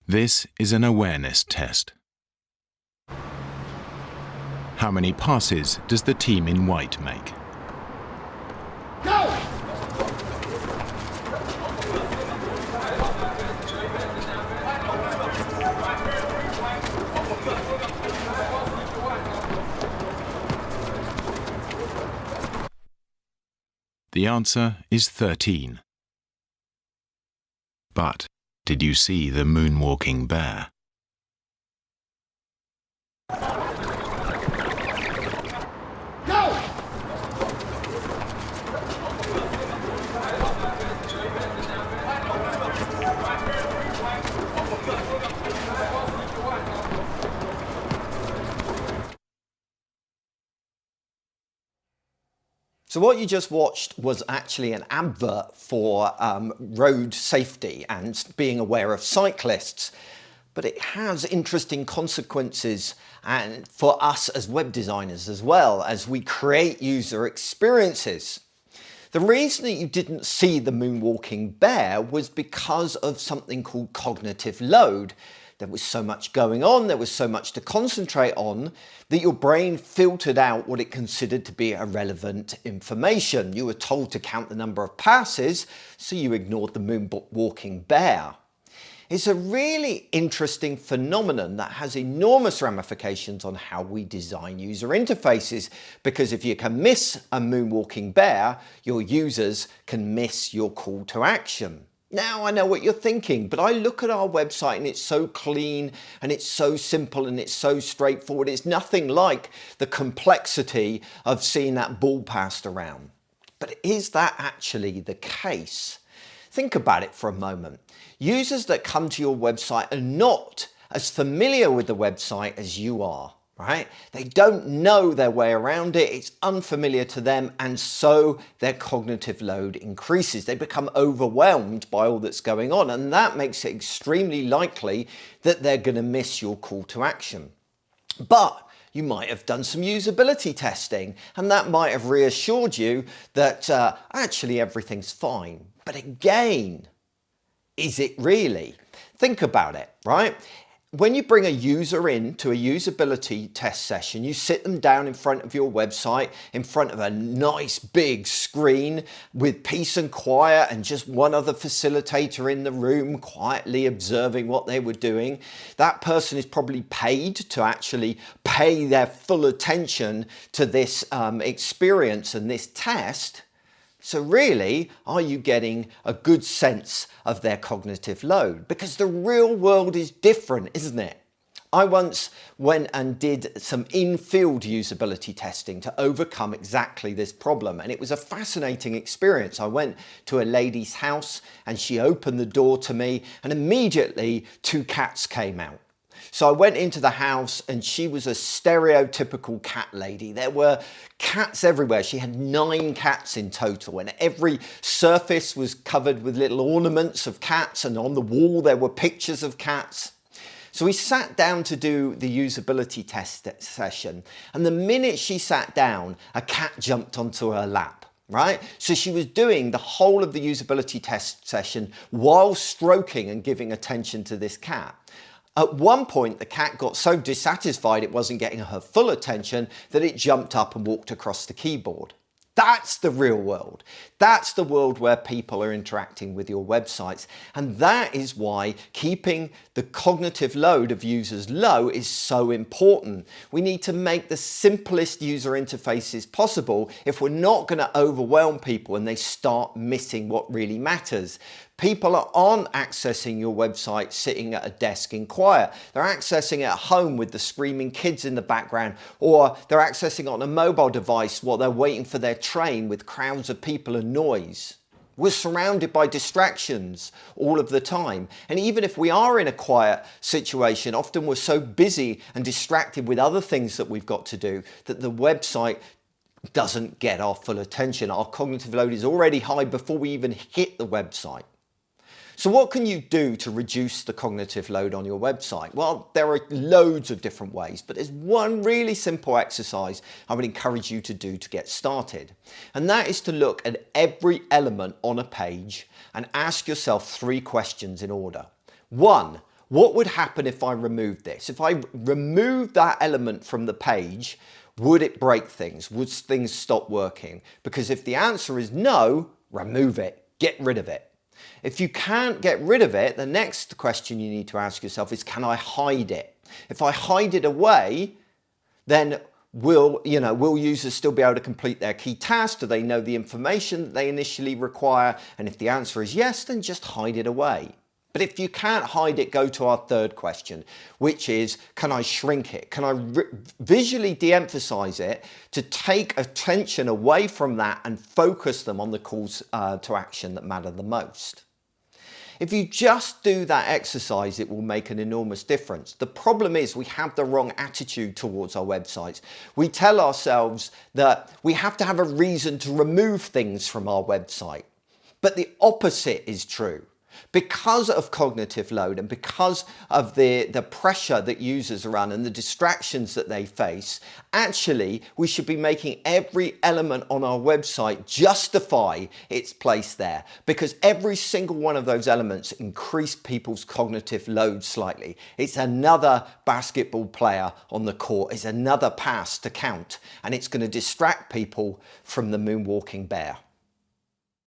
This is an awareness test. How many passes does the team in white make? Go! The answer is 13. But did you see the moonwalking bear? Go! So what you just watched was actually an advert for road safety and being aware of cyclists. But it has interesting consequences and for us as web designers as well as we create user experiences. The reason that you didn't see the moonwalking bear was because of something called cognitive load. There was so much going on, there was so much to concentrate on that your brain filtered out what it considered to be irrelevant information. You were told to count the number of passes, so you ignored the moonwalking bear. It's a really interesting phenomenon that has enormous ramifications on how we design user interfaces, because if you can miss a moonwalking bear, your users can miss your call to action. Now I know what you're thinking, but I look at our website and it's so clean and it's so simple and it's so straightforward. It's nothing like the complexity of seeing that ball passed around. But is that actually the case? Think about it for a moment. Users that come to your website are not as familiar with the website as you are, right? They don't know their way around it. It's unfamiliar to them, and so their cognitive load increases. They become overwhelmed by all that's going on, and that makes it extremely likely that they're going to miss your call to action. But you might have done some usability testing, and that might have reassured you that actually everything's fine. But again, is it really? Think about it, right? When you bring a user in to a usability test session, you sit them down in front of your website, in front of a nice big screen with peace and quiet and just one other facilitator in the room quietly observing what they were doing. That person is probably paid to actually pay their full attention to this experience and this test. So really, are you getting a good sense of their cognitive load? Because the real world is different, isn't it? I once went and did some in-field usability testing to overcome exactly this problem, and it was a fascinating experience. I went to a lady's house and she opened the door to me, and immediately 2 cats came out. So I went into the house and she was a stereotypical cat lady. There were cats everywhere. She had 9 cats in total, and every surface was covered with little ornaments of cats, and on the wall there were pictures of cats. So we sat down to do the usability test session, and the minute she sat down, a cat jumped onto her lap. Right? So she was doing the whole of the usability test session while stroking and giving attention to this cat. At one point, the cat got so dissatisfied it wasn't getting her full attention that it jumped up and walked across the keyboard. That's the real world. That's the world where people are interacting with your websites. And that is why keeping the cognitive load of users low is so important. We need to make the simplest user interfaces possible if we're not going to overwhelm people and they start missing what really matters. People aren't accessing your website sitting at a desk in quiet. They're accessing it at home with the screaming kids in the background, or they're accessing it on a mobile device while they're waiting for their train with crowds of people and noise. We're surrounded by distractions all of the time. And even if we are in a quiet situation, often we're so busy and distracted with other things that we've got to do that the website doesn't get our full attention. Our cognitive load is already high before we even hit the website. So what can you do to reduce the cognitive load on your website? Well, there are loads of different ways, but there's one really simple exercise I would encourage you to do to get started. And that is to look at every element on a page and ask yourself 3 questions in order. 1, What would happen if I removed this? If I removed that element from the page, would it break things? Would things stop working? Because if the answer is no, remove it, get rid of it. If you can't get rid of it, the next question you need to ask yourself is, can I hide it? If I hide it away, then will users still be able to complete their key task? Do they know the information that they initially require? And if the answer is yes, then just hide it away. But if you can't hide it, go to our third question, which is, can I shrink it? Can I visually de-emphasize it to take attention away from that and focus them on the calls to action that matter the most? If you just do that exercise, it will make an enormous difference. The problem is we have the wrong attitude towards our websites. We tell ourselves that we have to have a reason to remove things from our website. But the opposite is true. Because of cognitive load and because of the pressure that users are under and the distractions that they face, actually we should be making every element on our website justify its place there, because every single one of those elements increase people's cognitive load slightly. It's another basketball player on the court, it's another pass to count, and it's going to distract people from the moonwalking bear.